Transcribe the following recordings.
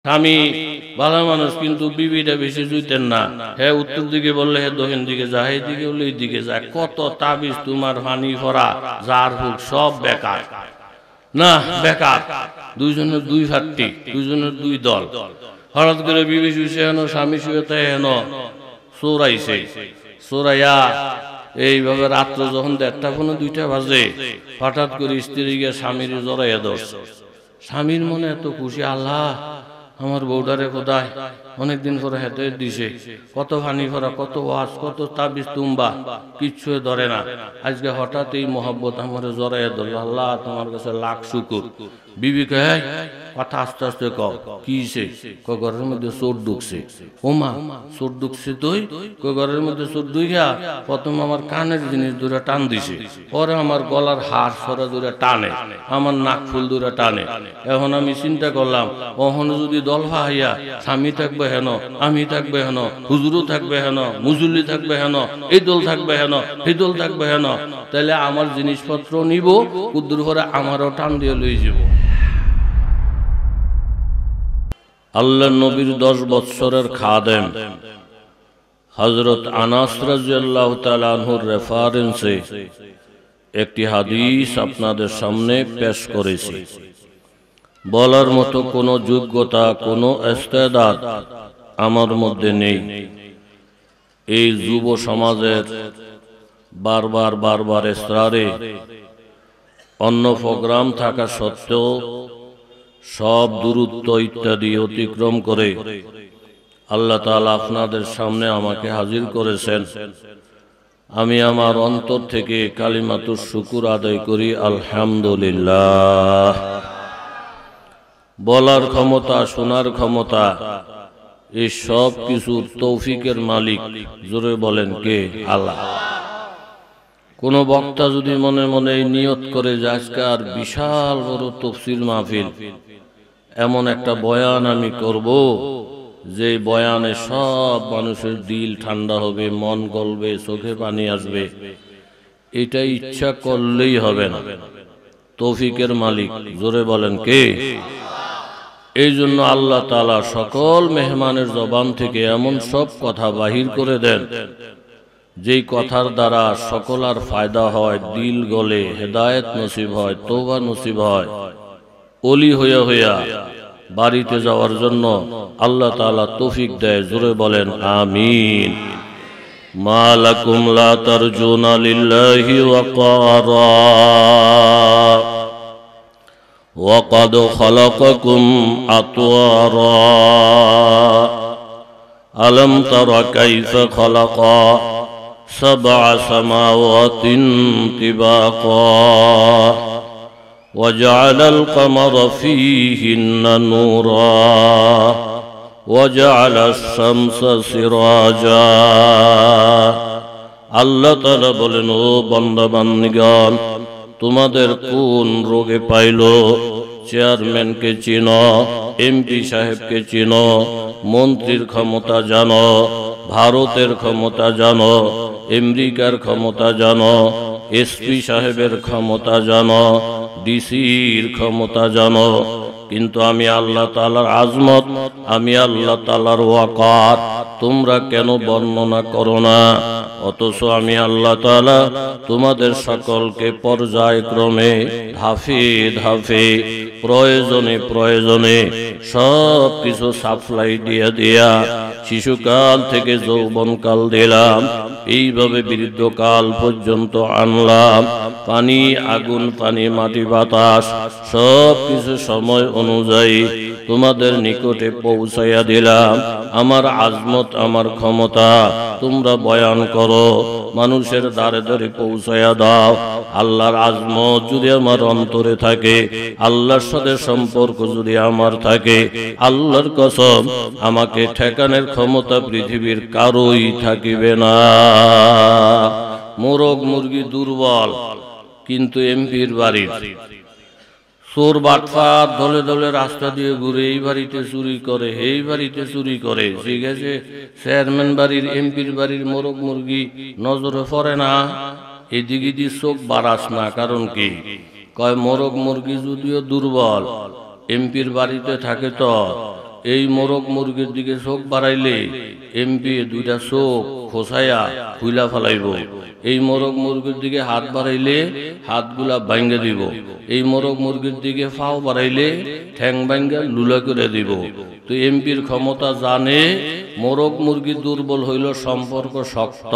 স্বামী ভালো মানুষ কিন্তু বিবিটা বেশি জুইতেন না। হ্যাঁ উত্তর দিকে বললে হ্যাঁ দক্ষিণ দিকে যা, এই দিকে বললে এই দিকে যা। কত তাবিজ তোমার হানি ফরা যার হোক সব বেকার না, বেকার। দুইজনের দুই ফাটটি, দুইজনের দুই দল। হঠাৎ করে বিবি শুয়েছে হেন, স্বামী শুয়েতে হেন, চোরাইছে। চোরাইয়া এইভাবে রাত্র যখন 1:30-2টা বাজে হঠাৎ করে স্ত্রী গিয়ে স্বামীর জড়াইয়া ধরছে। স্বামীর মনে এত খুশি, আল্লাহ আমার বউডারে খোদায় অনেকদিন পরে হেতে দিছে, কত ফানি ফরা, কত ওয়াজ, কত তাবিজ তুম্বা, কিচ্ছু ধরে না। আজকে হঠাৎ এই মোহাব্বত আমার জড়াইয়া ধরল, আল্লাহ তোমার কাছে লাখ শুকুর। বিবি কয় কথা আস্তে আস্তে কও, কি ঘরের মধ্যে চোর ঢুকছে। ওমা চোর ঢুকছে? তুই ঘরের মধ্যে চোর ঢুকিয়া প্রথম আমার কানের জিনিস দূরে টান দিছে, পরে আমার গলার হার সরা দূরে টানে, আমার নাক ফুল দূরে টানে। এখন আমি চিন্তা করলাম, ওখানে যদি দলফা হইয়া স্বামী থাকবে হেন, আমি থাকবে হেন, হুজুরও থাকবে হেন, মুজুল্লি থাকবে হেন, এই দল থাকবে হেন, এই দল থাকবে হেন, তাহলে আমার জিনিসপত্র নিব, কুদ্দুর করে আমারও টান দিয়ে লই যাব। আল্লাহ নবীর 10 বৎসরের খাদেম হযরত আনাস রাদিয়াল্লাহু তাআলা আনহুর রেফারেন্সে একটি হাদিস আপনাদের সামনে পেশ করেছি। বলার মতো কোনো যোগ্যতা, কোনো ইস্তেদাদ আমার মধ্যে নেই। এই যুব সমাজের বারবার ইসরারে অন্য প্রোগ্রাম থাকা সত্ত্বেও সব দূরত্ব ইত্যাদি অতিক্রম করে আল্লাহ তাআলা আপনাদের সামনে আমাকে হাজির করেছেন। আমি আমার অন্তর থেকে কালিমাতুশ শুকুর আদায় করি, আলহামদুলিল্লাহ। বলার ক্ষমতা, শোনার ক্ষমতা, এই সব কিছুর তৌফিকের মালিক জোরে বলেন কে? আল্লাহ। কোন বক্তা যদি মনে মনে নিয়ত করে যে আজকার বিশাল বড় তাফসীর মাহফিল, এমন একটা বয়ান আমি করব যে বয়ানে সব মানুষের দিল ঠান্ডা হবে, মন গলবে, চোখে পানি আসবে, এটা ইচ্ছা করলেই হবে না। তৌফিকের মালিক জোরে বলেন কে? এই জন্য আল্লাহ তাআলা সকল মেহমানের জবান থেকে এমন সব কথা বাহির করে দেন যেই কথার দ্বারা সকলার ফায়দা হয়, দিল গলে, হেদায়েত নসিব হয়, তওবা নসিব হয়, ওলি হইয়া হইয়া বাড়িতে যাওয়ার জন্য আল্লাহ তাআলা তৌফিক দেয়। জোরে বলেন আমিন। মা লাকুম লা তারজুনা লিল্লাহি ওয়াকারা وقد خلقكم أطوارا ألم تر كيف خلق 7 سماوات طباقا وجعل القمر فيهن نورا وجعل الشمس سراجا। আল্লাহ তাআলা বলেন, ও বান্দা বান্দীগণ, তোমাদের কোন রোগে পাইলো? চেয়ারম্যানকে চিনো, এমপি সাহেবকে চিনো, মন্ত্রীর ক্ষমতা জানো, ভারতের ক্ষমতা জানো, আমেরিকার ক্ষমতা জানো, এসপি সাহেবের ক্ষমতা জানো, ডিসির ক্ষমতা জানো, কিন্তু আমি আল্লাহ তাআলার আজমত, আমি আল্লাহ তাআলার ওয়াকার তোমরা কেন বর্ণনা করো না? অথচ আমি আল্লাহ তাআলা তোমাদের সকলকে পর্যায়ক্রমে ধাপে ধাপে প্রয়োজনে প্রয়োজনে সব কিছু সাপ্লাই দিয়া শিশুকাল থেকে যৌবনকাল দিলাম, এইভাবে বৃদ্ধকাল পর্যন্ত আনলাম। পানি, আগুন, পানি, মাটি, বাতাস সব কিছু সময় অনুযায়ী তোমাদের নিকটে পৌঁছাইয়া দিলাম। আমার আজমত, আমার ক্ষমতা তোমরা বয়ান করো, মানুষের দ্বারে দ্বারে পৌঁছাইয়া দাও। আল্লাহর আজমত যদি আমার অন্তরে থাকে, আল্লাহর সাথে সম্পর্ক যদি আমার থাকে, আল্লাহর কসম আমাকে ঠেকানোর ক্ষমতা পৃথিবীর কারোই থাকিবে না। মোরগ মুরগি দুর্বল, কিন্তু এমপির বাড়ির চোর বাটফার দলে দলে রাস্তা দিয়ে ঘুরে এই বাড়িতে চুরি করে, এই বাড়িতে চুরি করে। ঠিক আছে, চেয়ারম্যান বাড়ির, এমপির বাড়ির মোরগ মুরগি নজরে পড়ে না, এদিকে দিয়ে চোখ বাড়াস না। কারণ কি? কয় মোরগ মুরগি যদিও দুর্বল, এমপির বাড়িতে থাকে তো এই মোরগ মুরগির দিকে চোখ বাড়াইলে এমপি দুইটা চোখ খোসাইয়া খুইলা ফেলাইব। এই মোরগ মুরগির দিকে হাত বাড়াইলে হাতগুলা ভাঙ্গা দিব। এই মোরগ মুরগির দিকে পাও বাড়াইলে ঠ্যাং ভাঙ্গা লুলা করে দিব। তো এমপির ক্ষমতা জানে, মোরগ মুরগি দুর্বল হইল সম্পর্ক শক্ত,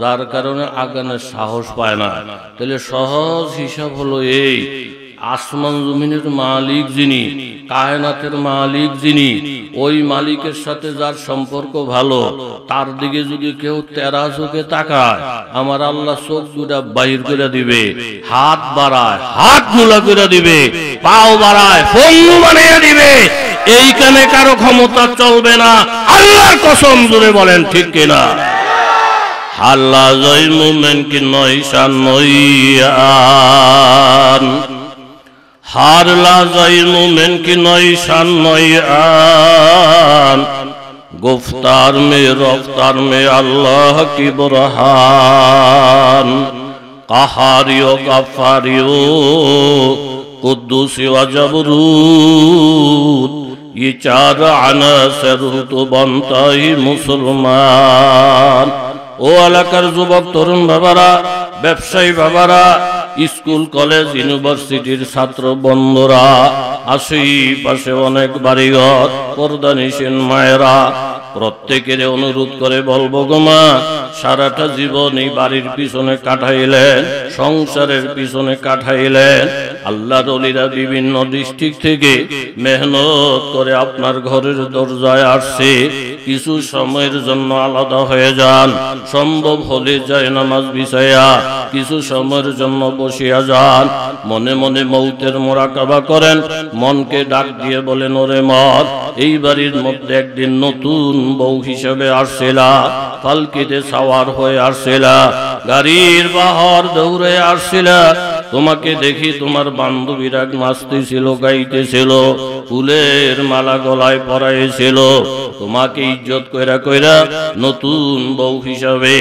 যার কারণে আগানের সাহস পায় না। তাহলে সহজ হিসাব হলো এই, আসমান জমিনের মালিক যিনি, কায়নাতের মালিক যিনি, ওই মালিকের সাথে যার সম্পর্ক ভালো, তার দিকে যদি কেউ তেরা চোখে তাকায়, আমার আল্লাহ চোখ দুটা বাহির করে দিবে। হাত বাড়ায় হাত মুলা করে দিবে, পাও বাড়ায় পঙ্গু বানিয়ে দিবে। এইখানে কারো ক্ষমতা চলবে না, আল্লাহর কসম জোরে বলেন ঠিক কিনা? আল্লাহ জয় মুমেন কি নয় শান हार लाज़ाई मोमिन की नई शान नई आन, गुफ्तार में रफ्तार में अल्लाह की बुरहान। कहारियो गफ्फारियो कुद्दूसी व जबरूत, ये चार अनासर तो बनता ही मुसलमान। ओ एलाकार जुबक तरुण बाबारा, व्यवसायी बाबारा, स्कूल कलेज यूनिभार्सिटिर छात्र बंधुरा, आशेपाशे अनेक बाड़ीघर, पर्दानिशीन मायेरा, प्रत्येकेर अनुरोध करे बोलबो गो मा, साराटा जीवन এই বাড়ির পিছনে কাটাইলেন, সংসারের পিছনে কাটাইলেন। আল্লাহর ওলিরা বিভিন্ন ডিস্ট্রিক্ট থেকে মেহনত করে আপনার ঘরের দরজায় আসছে। কিছু সময়ের জন্য আলাদা হয়ে যান, সম্ভব হলে যায় নামাজ বিছায়া কিছু সময়ের জন্য বসিয়া যান, মনে মনে মৌতের মোরাকাবা করেন, মনকে ডাক দিয়ে বলেন, ওরে মন, এই বাড়ির মধ্যে একদিন নতুন বউ হিসেবে আসছিলা, পালকিতে সাওয়ার হয়ে আসছিলা, গাড়ির বাহর দৌড়ে আসছিলা, তোমাকে দেখি তোমার বান্ধবীরা নাচতেছিল, গাইতেছিল, ফুলের মালা গলায় পরাইছিল, তোমাকে ইজ্জত কইরা কইরা নতুন বউ হিসাবে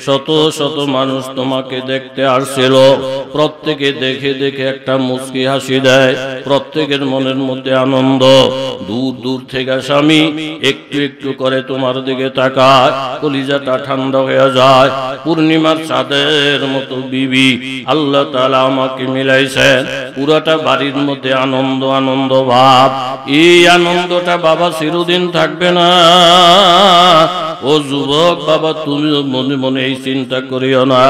শত শত মানুষ তোমাকে দেখতে আসছিল। প্রত্যেকে দেখে দেখে একটা মুচকি হাসি দেয়, প্রত্যেকের মনের মধ্যে আনন্দ। দূর দূর থেকে স্বামী একটু একটু করে তোমার দিকে তাকায়, কলিজাটা ঠান্ডা হয়ে যায়। পূর্ণিমার চাঁদের মতো বিবি আল্লাহ তাআলা আমাকে মিলাইছেন। পুরাটা বাড়ির মধ্যে আনন্দ আনন্দ ভাব। এই আনন্দটা বাবা চিরদিন থাকবে না। ও যুবক বাবা, তুমিও মনে মনে এই চিন্তা করিও না,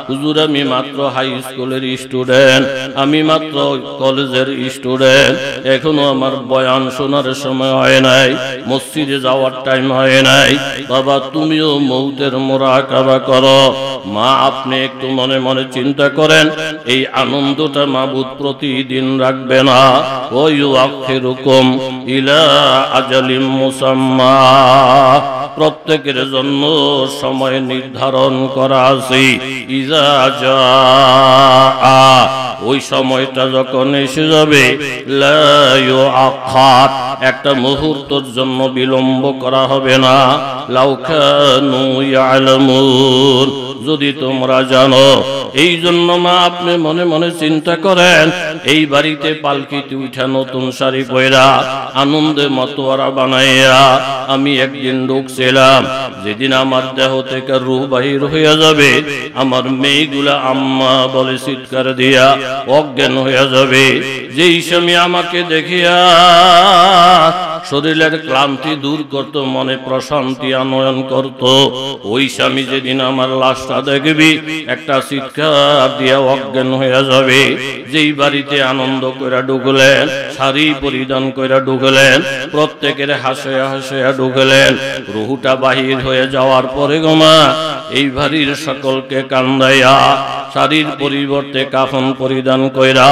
হুজুর আমি মাত্র হাই স্কুলের স্টুডেন্ট, আমি মাত্র কলেজের স্টুডেন্ট, এখনো আমার বয়ান শোনার সময় হয় নাই, মসজিদে যাওয়ার টাইম হয় নাই। বাবা তুমিও মৌতের মোরাকাবা করো। মা আপনি একটু মনে মনে চিন্তা করেন, এই আনন্দটা মাবুদ প্রতিদিন রাখবে না। ও ইউআখিরুকুম ইলা আজালিম মুসাম্মা, প্রত্যেকের জন্য সময় নির্ধারণ করা আছে। ইজা জাআ, ওই সময়টা যখন এসে যাবে, লা ইউআখার, একটা মুহূর্তের জন্য বিলম্ব করা হবে না। লাউ কানু ইয়ালামুন, যদি তোমরা জানো। এই জন্য মা আপনি মনে মনে চিন্তা করেন, এই বাড়িতে পালকিতে উঠা নতুন শাড়ি পয়রা আনন্দে মতোয়ারা বানাইয়া আমি একদিন ঢুকছিলাম। যেদিন আমার দেহ থেকে রূহ বাহির হইয়া যাবে, আমার মেয়েগুলা আম্মা বলে চিৎকার দিয়া অজ্ঞান হইয়া যাবে। যেই স্বামী আমাকে দেখিয়া শরীরের ক্লান্তি দূর করত, মনে প্রশান্তি আনয়ন করত, ওই স্বামী যেদিন আমার লাশটা দেখবি একটা চিৎকার দিয়া অজ্ঞান হইয়া যাবে। যেই বাড়িতে আনন্দ কইরা ঢুকলেন, শাড়ি পরিধান কইরা ঢুকলেন, প্রত্যেকের হাসিয়া হাসিয়া ঢুকলেন, রুহুটা বাহির হয়ে যাওয়ার পরে গোমা এই বাড়ির সকলকে কান্দাইয়া শাড়ির পরিবর্তে কাফন পরিধান কইরা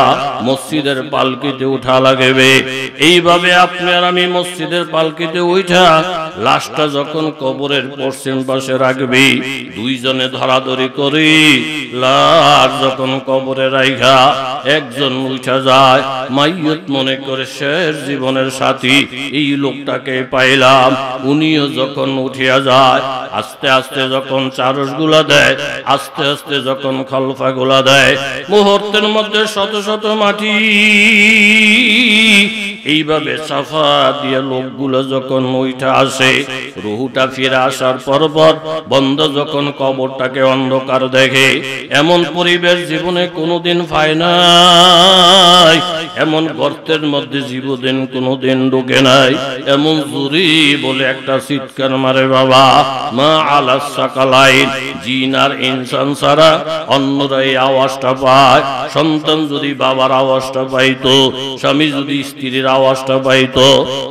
মসজিদের পালকিতে উঠা লাগবে। এইভাবে আপনি আর আমি মসজিদের পালকিতে উঠা লাশটা যখন কবরের পশ্চিম পাশে রাখবি, দুইজনে ধরাধরি করি লাশ যখন কবরে রাইখা একজন উঠা যায়, মাইয়ত মনে করে শেষ জীবনের সাথী এই লোকটাকে পাইলাম। উনিও যখন উঠিয়া যায়, আস্তে আস্তে যখন চারস গুলা দেয়, আস্তে আস্তে যখন খলফা গুলা দেয়, মুহূর্তের মধ্যে শত শত মাটি এইভাবে সাফা দিয়ে দিয়া লোকগুলো যখন উঠে আসে, রুহুটা ফিরে আসার পর বন্ধ যখন কবরটাকে অন্ধকার দেখে, এমন পরিবেশ জীবনে কোনোদিন পায় নাই, এমন গর্তের মধ্যে জীবদিন কোনোদিন ঢুকে নাই, এমন জুরি বলে একটা চিৎকার মারে বাবা। মা আলাস সাকালাইন, জিন আর ইনসান ছাড়া অন্যরা এই আওয়াজটা পায়। সন্তান যদি বাবার আওয়াজটা পাইতো, স্বামী যদি স্ত্রীর আওয়াজটা পাইতো,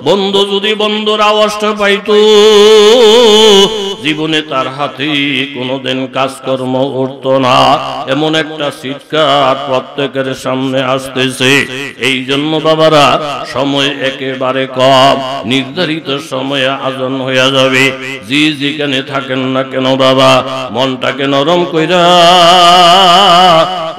বন্ধু যদি বন্ধুর আওয়াজটা পাইতো, জীবনে তার হাতে কোনোদিন কাজকর্ম উঠত না। এমন একটা চিৎকার প্রত্যেকের সামনে আসতেছে। এই জন্য বাবারা, সময় একেবারে কম, নির্ধারিত সময়ে আজান হয়ে যাবে। যেখানে থাকেন না কেন বাবা, মনটাকে নরম কইরা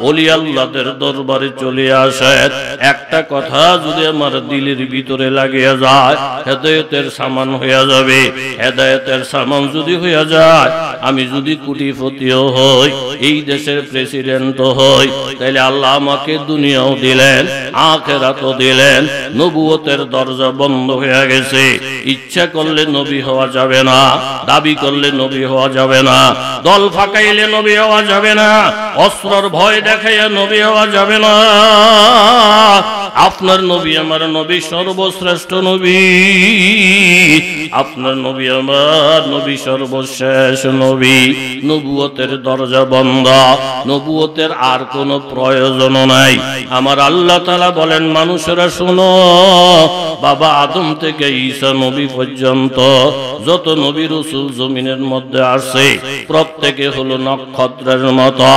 ওলি আল্লাহদের দরবারে চলে আসেন। একটা কথা যদি আমার দিলের ভিতরে লাগিয়ে যায়, হেদায়েতের সামান হয়ে যাবে। হেদায়েতের সামান যদি হয়ে যায়, আমি যদি কোটিপতিও হই, এই দেশের প্রেসিডেন্টও হই, তাইলে আল্লাহ আমাকে দুনিয়াও দিলেন, আখিরাতও দিলেন। নবুয়তের দরজা বন্ধ হয়ে গেছে। ইচ্ছা করলে নবী হওয়া যাবে না, দাবি করলে নবী হওয়া যাবে না, দল ফাঁকাইলে নবী হওয়া যাবে না, অস্ত্রর ভয় দেখাইয়া নবী হওয়া যাবে না। আপনার নবী আমার নবী সর্বশ্রেষ্ঠ নবী, আপনার নবী আমার নবী সর্বশেষ নবী। নবুয়তের দরজা বন্ধ, নবুয়তের আর কোনো প্রয়োজন নাই। আমার আল্লাহ তাআলা বলেন, মানুষেরা শোনো, বাবা আদম থেকে ঈসা নবী পর্যন্ত যত নবী রাসূল জমিনের মধ্যে আসে, প্রত্যেকে হলো নক্ষত্রের মতো।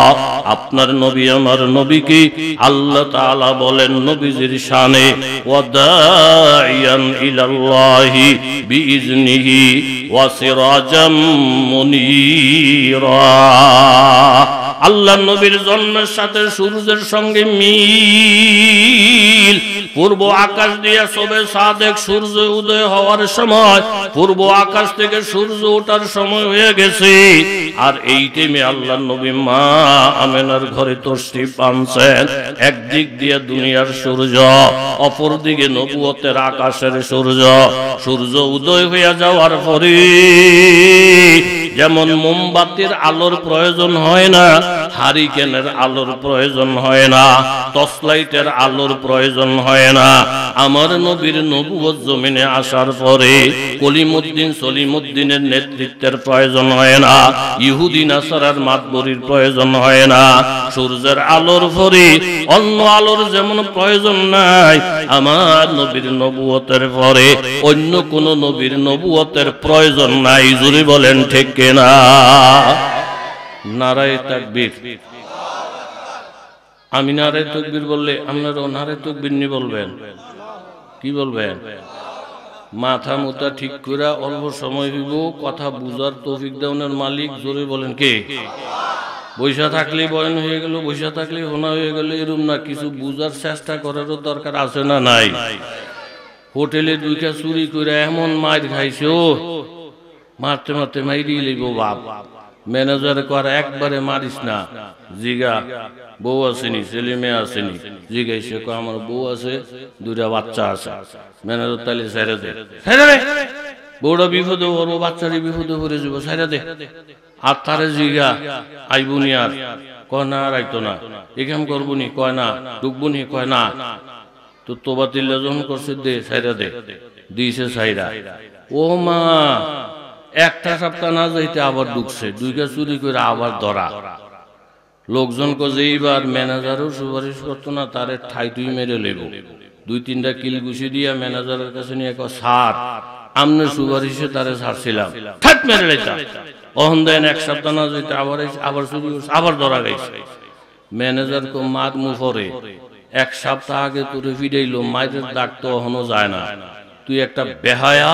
আপনার নবী আমার নবীকে আল্লাহ তাআলা বলেন নবীজির শানে, ওয়াদাইয়ান ইলাল্লাহি বিইজনিহি ওয়া সিরাজাম মুনীরা। আল্লাহ নবীর জন্মের সাথে সূর্যের সঙ্গে মিল। পূর্ব আকাশ দিয়ে সবে সাদেক সূর্য উদয় হওয়ার সময়, পূর্ব আকাশ থেকে সূর্য ওঠার সময় হয়ে গেছে। আর এই টাইমে আল্লাহ নবী মা আমেনার ঘরে তশরিফ আনছেন। একদিক দিয়ে দুনিয়ার সূর্য, অপর দিকে নবুয়তের আকাশের সূর্য। সূর্য উদয় হয়ে যাওয়ার পরে যেমন মোমবাতির আলোর প্রয়োজন হয় না, হারিকেনের আলোর প্রয়োজন হয় না, টর্চ লাইটের আলোর প্রয়োজন হয় না, আমার নবীর নবুয়ত জমিনে আসার পরে কলিমুদ্দিন সলিমুদ্দিনের নেতৃত্বের প্রয়োজন হয় না, ইহুদি নাসারার মাতবরির প্রয়োজন হয় না। সূর্যের আলোর পরে অন্য আলোর যেমন প্রয়োজন নাই, আমার নবীর নবুয়তের পরে অন্য কোন নবীর নবুয়তের প্রয়োজন নাই। জোরে বলেন ঠিক কিনা? নারায়ে তাকবীর। আমি নারায়ে তাকবীর বললে আপনারাও নারায়ে তাকবীর নি বলবেন। কি বলবেন? মাথা মুতা ঠিক করে অল্প সময় হইব, কথা বুঝার তৌফিক দেওয়ার মালিক। জোরে বলেন কে? বৈশা থাকলে বয়ান হয়ে গেল, বৈশা থাকলে হোনা হয়ে গেল, এরকম না। কিছু বুঝার চেষ্টা করারও দরকার আছে না নাই? হোটেলে দুইটা চুরি করে এমন মার খাইছে, ও মারতে মারতে মাইরি লইব বাপ। ম্যানেজার কর একবারে মারিস না, জিগা বউ আসেনি, ছেলে মেয়ে আসেনি, জিগাইছে আমার বউ আছে, দুইটা বাচ্চা আছে। ম্যানেজার তাইলে ছেড়ে দে, ছেড়ে দে, বউটা বিপদে পড়বো, বাচ্চারই বিপদে পড়ে যাবো, ছেড়ে দে। আর তারে জিগা আইবুনি, আর কয় না, আর আইতো না, এখান করবুনি, কয় না, ডুববুনি, কয় না। তো তোবা তিল্লা যখন করছে, দে, ছেড়ে দে, দিয়েছে ছাইরা। ও মা, একটা সপ্তাহ না যাইতে আবার ঢুকছে, দুইটা চুরি করে আবার ধরা। লোকজন যে এইবার ম্যানেজারও সুপারিশ করতো না, তারে ঠাইটুই মেরে লেব। দুই তিনটা কিল ঘুষি দিয়া ম্যানেজারের কাছে নিয়ে স্যার আমনে সুপারিশে তারে ছাড়ছিলাম, ঠাট মেরে লেতা। অহন দেন এক সপ্তাহ না যাইতে আবার চুরি করছে, আবার ধরা গেছে। ম্যানেজার কো মার মুফরে, এক সপ্তাহ আগে তোরে ফিরাইলো, মায়ের দাগ তো অহনো যায় না, তুই একটা বেহায়া,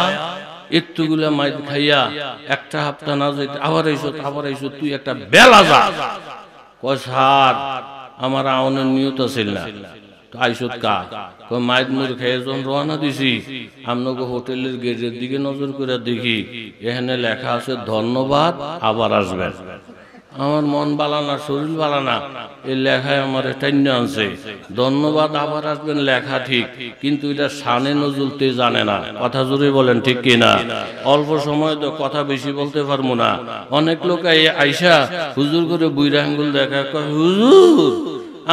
একটুগুলা মাইর খাইয়া একটা সপ্তাহ না যাইতে আবার আইসো, তুই একটা বেলা যা। কয় স্যার আমার আউনের নিয়ত আছিল না, তো আইসত কা? কয় মাইর মুর খেয়ে যখন রওনা দিছি, আপনাকে হোটেলের গেটের দিকে নজর করে দেখি এখানে লেখা আছে ধন্যবাদ, আবার আসবেন। আমার মন বালানা, শরীর বালানা, এই লেখায় আমার টাইন্য আছে। ধন্যবাদ, আবার আসবেন, লেখা ঠিক, কিন্তু এটা শানে নজুলতে জানে না। কথা জোরে বলেন, ঠিক কিনা? অল্প সময় তো কথা বেশি বলতে পারবো না। অনেক লোক আইসা হুজুর করে বুইরা আঙ্গুল দেখা কয়, হুজুর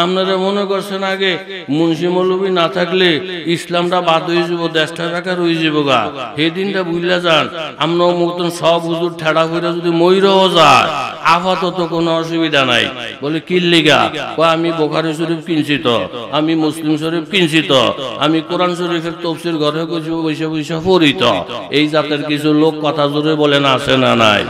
আপনারা মনে করছেন আগে মুন্সি মৌলবী না থাকলে ইসলামটা বাদ হয়ে যাব, দেশটা বেকার হয়ে যাব গা, সেই দিনটা বুঝলা যান। আমরাও মতন সব হুজুর ঠেড়া ফিরা যদি মইরাও যায় আপাতত কোনো অসুবিধা নাই। বলে কি লিগা? আমি বুখারী শরীফ কিনছি তো, আমি মুসলিম শরীফ কিনছি তো, আমি কোরআন শরীফের তফসির ঘরে বসে বসে পড়ি তো। এই জাতের কিছু লোক কথা জোরে বলেন, আছে না নাই?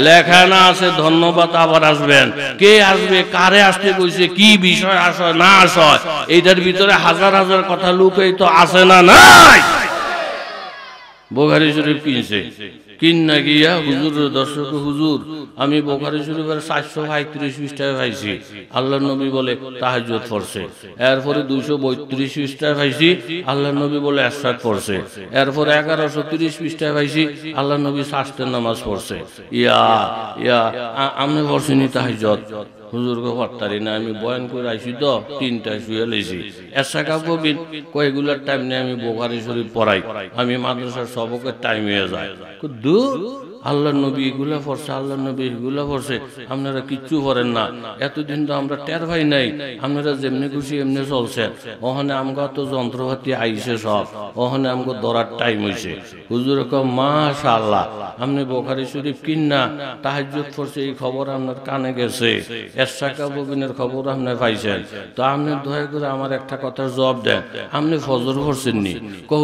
লেখা না আছে। ধন্যবাদ, আবার আসবেন। কে আসবে, কারে আসতে কইছে, কি বিষয় আসয় না আসয়, এইটার ভিতরে হাজার হাজার কথা লুকাই তো আছে না নাই? বুখারী শরীফ কিনছে, কিন্না গিয়া হুজুরের দর্শক, হুজুর আমি বুখারী শরীফের 435 পৃষ্ঠায় পাইছি আল্লাহর নবী বলে তাহাজ্জুদ পড়ছে। এরপরে 232 পৃষ্ঠায় পাইছি আল্লাহর নবী বলে ইশরাক পড়ছে। এরপরে 1130 পৃষ্ঠায় পাইছি আল্লাহর নবী সাস্তের নামাজ পড়ছে। ইয়া ইয়া আমি পড়ছিনি তাহাজ্জুদ? হুজুরকে পারতারি না, আমি বয়ান করে আইছি তো 3টায় শুয়ে লেছি। এরশাকা কবির কয়েকগুলার টাইম নেই, আমি বুখারী শরীফ পড়াই, আমি মাদ্রাসার সবকের টাইম হয়ে যায়। দূর, আল্লাহর নবী এগুলা পড়ছে, আল্লাহর নবী এগুলা পড়ছে, আপনারা কিচ্ছু করেন না। এতদিন তো আমরা টের পাই নাই, আপনারা যেমনি খুশি এমনি চলছেন। ওখানে আমগা তো যন্ত্রপাতি আইছে সব, ওখানে আমগো ধরার টাইম হয়েছে। হুজুর মাশাআল্লাহ, আপনি বুখারী শরীফ কিন্না তাহাজ্জুদ পড়ছে, এই খবর আপনার কানে গেছে, এরশাকা ববিনের খবর আপনি পাইছেন। তো আপনি দয়া করে আমার একটা কথার জবাব দেন, আপনি ফজর পড়ছেন নি?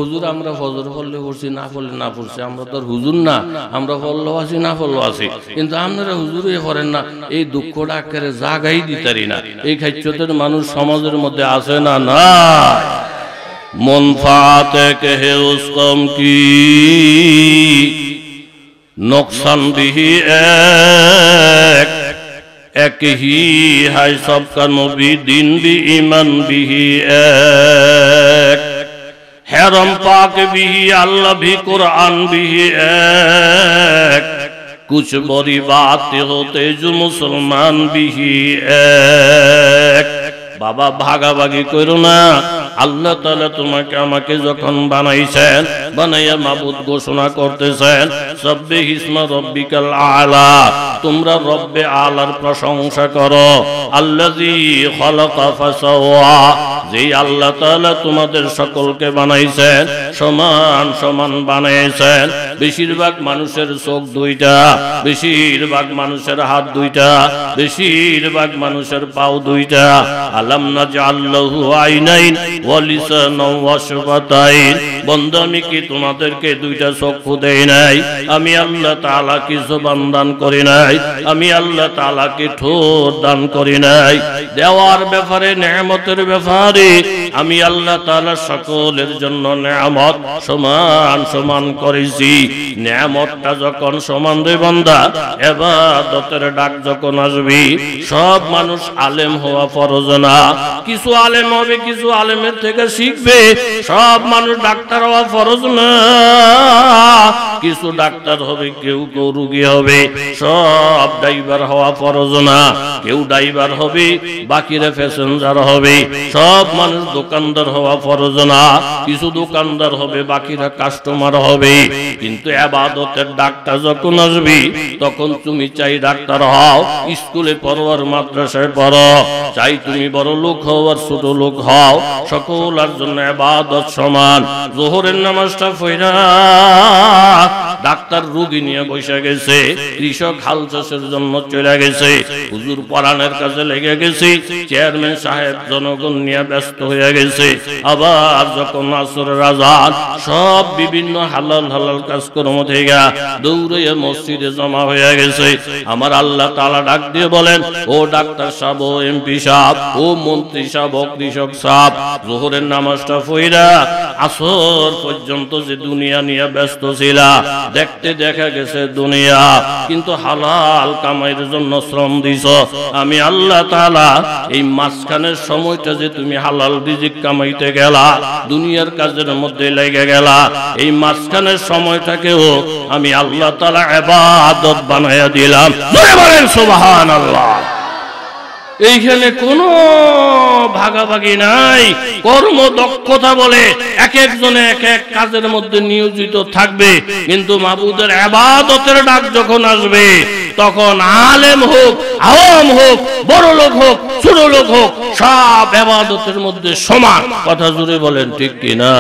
হুজুর আমরা ফজর পড়লে পড়ছি, না পড়লে না পড়ছি, আমরা তো হুজুর না, আমরা পড়লেও আছি না পড়লেও আছি, কিন্তু আপনারা হুজুরই করেন না। এই দুঃখটা আকারে জাগাই দিতারি না। এই খাইচ্যতের মানুষ সমাজের মধ্যে আছে না না? মুনফাতে কে উসকম কি नुकसान भी एक ही है सबका नबी, दिन भी ईमान भी एक, हैरम पाक भी अल्लाह भी कुरान भी एक, कुछ बड़ी बातें होते जो मुसलमान भी एक। बाबा भागाभागी करो ना। আল্লাহ তাআলা তোমাকে আমাকে যখন বানাইছেন, বানাইয়া মাবুদ ঘোষণা করতেছেন সাব্বিহ ইসমা রাব্বিকাল আলা, তোমরা রব্বে আলার প্রশংসা করো। আল্লাযী খালাকা ফাসাওয়া, যে আল্লাহ তাআলা তোমাদের সকলকে বানাইছেন সমান সমান বানাইছেন। বেশিরভাগ মানুষের চোখ দুইটা, বেশিরভাগ মানুষের হাত দুইটা, বেশিরভাগ মানুষের পাও দুইটা। আলাম নাজআল লাহু আইনাইন ওয়া লিসানান ওয়া শাফাতাইন, বন্দা আমি কি তোমাদেরকে দুইটা চক্ষু দেই নাই? আমি আল্লাহ তাআলা কি জবান দান করি নাই? আমি আল্লাহ তাআলা কি ঠোঁট দান করি নাই? দেওয়ার ব্যাপারে, নেয়ামতের ব্যাপারে আমি আল্লাহ তাআলা সকলের জন্য নেয়ামত সমান সমান করেছি। নেয়ামতটা যখন সমান দেই বান্দা, ইবাদতের ডাক যখন আসবে, সব মানুষ আলেম হওয়া ফরজ না। কিছু আলেম হবে, কিছু আলেমের থেকে শিখবে। সব মানুষ ডাক্তার হওয়া ফরজ না। কিছু ডাক্তার হবে, কেউ কেউ রোগী হবে। সব ড্রাইভার হওয়া ফরজ না। কেউ ড্রাইভার হবে, বাকিরা প্যাসেঞ্জার হবে। সব মানুষ দোকানদার হওয়া ফরজ না। কিছু দোকানদার হবে, বাকিরা কাস্টমার হবে। কিন্তু ইবাদতের ডাক্তার যখন আসবে, তখন তুমি চাই ডাক্তার হও, স্কুলে পড়ো আর মাদ্রাসায় পড়ো, চাই তুমি বড় লোক হও আর ছোট লোক হও, সকলের জন্য ইবাদত সমান। যোহরের নামাজটা পড়া ডাক্তার রোগী নিয়ে বসে গেছে, কৃষক হাল চাষের জন্য চলে গেছে, হুজুর পড়ানোর কাজে লেগে গেছে, চেয়ারম্যান সাহেব জনগণ নিয়ে ব্যস্ত হয়ে গেছে। আবার যখন আসরের আযান, সব বিভিন্ন হালাল হালাল কাজকর্ম থেকে দৌড়ে মসজিদে জমা হয়ে গেছে। আমার আল্লাহ তাআলা ডাক দিয়ে বলেন, ও ডাক্তার সাহেব, ও এমপি সাহেব, ও মন্ত্রী সাহেব, ও কৃষক সাহেব, যোহরের নামাজটা পড়া আসর পর্যন্ত যে দুনিয়া নিয়ে ব্যস্ত ছিলা, দেখতে দেখা গেছে দুনিয়া, কিন্তু হালাল কামাইয়ের জন্য শ্রম দিছ। আমি আল্লাহ তাআলা এই মাঝখানের সময়টা যে তুমি হালাল রিজিক কামাইতে গেলা, দুনিয়ার কাজের মধ্যে লেগে গেলা, এই মাঝখানের সময়টাকেও আমি আল্লাহ তাআলা ইবাদত বানায়া দিলাম। জোরে বলেন সুবহানাল্লাহ। এইখানে কোনো ভাগাভাগি নাই। কর্মদক্ষতা বলে এক একজনে এক এক কাজের মধ্যে নিয়োজিত থাকবে, কিন্তু মাবুদের ইবাদতের ডাক যখন আসবে, তখন আলেম হোক, আওয়াম হোক, বড় লোক হোক, ছোট লোক হোক, সব ইবাদতের মধ্যে সমান। কথা জুড়ে বলেন ঠিক কিনা?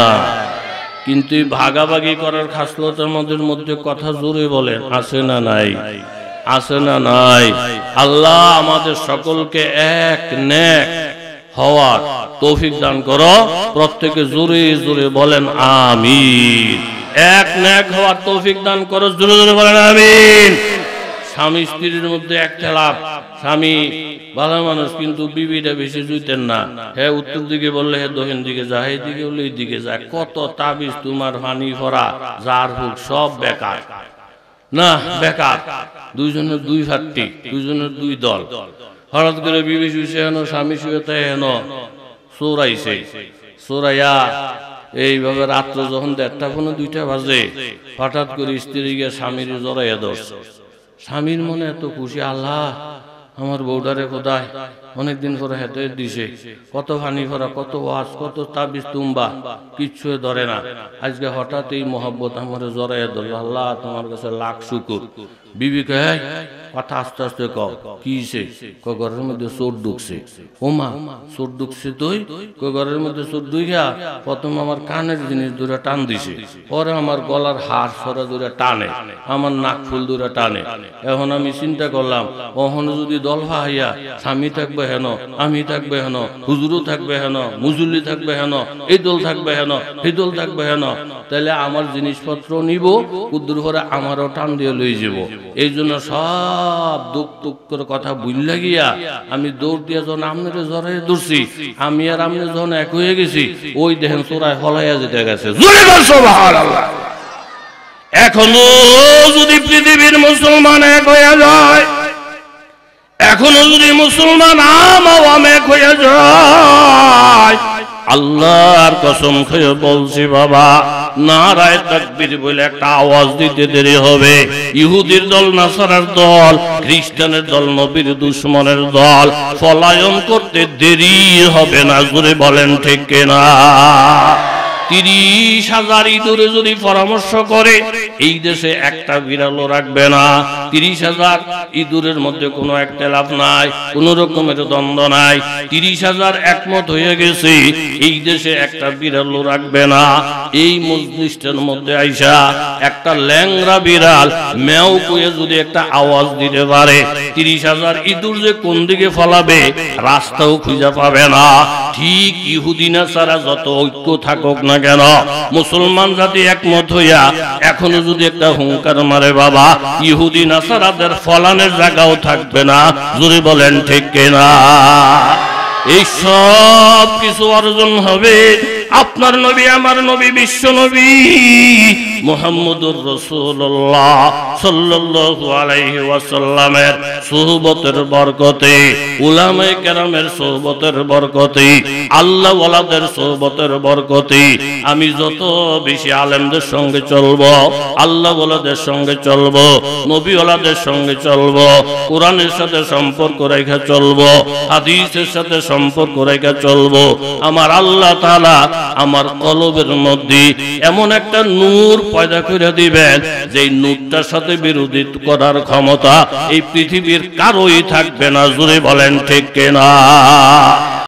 কিন্তু ভাগাভাগি করার খাসলতের মধ্যে কথা জুড়ে বলেন আছে না নাই? আছে না নাই? আল্লাহ আমাদের সকলকে এক নেক হওয়ার তৌফিক দান করো। প্রত্যেকে জোরে জোরে বলেন আমিন। এক নেক হওয়ার তৌফিক দান করো, জোরে জোরে বলেন আমিন। স্বামী স্ত্রীর মধ্যে একতলাপ, স্বামী ভালো মানুষ কিন্তু বিবিটা বেশি জুইতেন না। হ্যাঁ উত্তর দিকে বললে হ্যাঁ দক্ষিণ দিকে যা, এই দিকে বললে এই দিকে যা। কত তাবিজ তোমার ফানি ফরা যার হোক সব বেকার না, বেকার। দুইজনের দুই ফাটটি, দুইজনের দুই দল। হঠাৎ করে বিবি শুয়েছে হেন, স্বামী শুয়েতে হেন, চোরাইছে। চোরাইয়া এইভাবে রাত্র যখন 1:30-2টা বাজে, হঠাৎ করে স্ত্রী গিয়ে স্বামীর জড়াইয়া ধরছে। স্বামীর মনে এত খুশি, আল্লাহ আমার বউডারে কোথায় অনেকদিন পরে হেতে দিছে, কত ফানি ফরা, কত ওয়াজ, কত তাবিজ তুম্বা, কিচ্ছু ধরে না। আজকে হঠাৎ এই মহব্বত আমার জড়াইয়া ধরল, আল্লাহ তোমার কাছে লাখ শুকুর। বিবি কয় কথা আস্তে আস্তে কও, কি ঘরের মধ্যে চোর ঢুকছে। ওমা চোর ঢুকছে? তুই ঘরের মধ্যে চোর ঢুকিয়া প্রথম আমার কানের জিনিস দূরে টান দিছে, পরে আমার গলার হার সরা দূরে টানে, আমার নাক ফুল দূরে টানে। এখন আমি চিন্তা করলাম, ওখানে যদি দল ফাহাইয়া স্বামী থাকবে হেন, আমি থাকবে হেন, হুজুরও থাকবে হেন, মুজুল্লি থাকবে হেন, এই দল থাকবে হেন, এই দল থাকবে হেন, তাহলে আমার জিনিসপত্র নিব, কুদ্দুর করে আমারও টান দিয়ে লই যাব। এই জন্য সব দুঃখ টুক করে কথা বুঝলা গিয়া আমি দৌড় দিয়া যখন আপনার জ্বরে ধরছি, আমি আর আপনি যখন এক হয়ে গেছি, ওই দেখেন চোরায় ফলাইয়া যেতে গেছে। এখনো যদি পৃথিবীর মুসলমান এক হয়ে যায়, এখনো যদি মুসলমান আম এক হয়ে যায়, আল্লাহর কসম খেয়ে বলছি বাবা, নারায়ে তাকবীর বলে একটা আওয়াজ দিতে দেরি হবে। ইহুদির দল, নাসারার দল, খ্রিস্টানের দল, নবীর দুশমনের দল পলায়ন করতে দেরি হবে না। জোরে বলেন ঠিক কিনা? 30,000 ইঁদুরে যদি পরামর্শ করে এই দেশে একটা বিড়ালও রাখবে না। 30,000 ইঁদুরের মধ্যে কোনো একতলাপ নাই, কোন রকমের দ্বন্দ্ব নাই। 30,000 একমত হয়ে গেছে এই দেশে একটা বিড়ালও রাখবে না। এই মজলিসটার মধ্যে আইসা একটা ল্যাংড়া বিড়াল মেও কয়ে যদি একটা আওয়াজ দিতে পারে, 30,000 ইঁদুর যে কোন দিকে ফলাবে রাস্তাও খুঁজে পাবে না। ঠিক ইহুদি নাসারা যত ঐক্য থাকুক না কেন, মুসলমান জাতি একমত হইয়া এখনো যদি একটা হুঙ্কার মারে বাবা, ইহুদি নাসারাদের ফলানের জায়গাও থাকবে না। জোরে বলেন ঠিক কিনা? এই সব কিছু অর্জন হবে আপনার নবী, আমার নবী, বিশ্ব নবী মুহাম্মদুর রাসূলুল্লাহ সাল্লাল্লাহু আলাইহি ওয়াসাল্লামের সুহবতের বরকতে, উলামায়ে কেরামের সুহবতের বরকতে, আল্লাহ ওয়ালাদের সুহবতের বরকতে আমি যত বেশি আলেমদের সঙ্গে চলবো, আল্লাহ ওয়ালাদের সঙ্গে চলবো, নবী ওয়ালাদের সঙ্গে চলবো, কোরআনের সাথে সম্পর্ক রেখে চলবো, হাদিসের সাথে সম্পর্ক রেখে চলবো, আমার আল্লাহ তাআলা আমার কলবের মধ্যে এমন একটা নূর পয়দা করে দিবেন, যে নূরটার সাথে বিরোধী করার ক্ষমতা এই পৃথিবীর কারোই থাকবে না। জোরে বলেন ঠিক কিনা?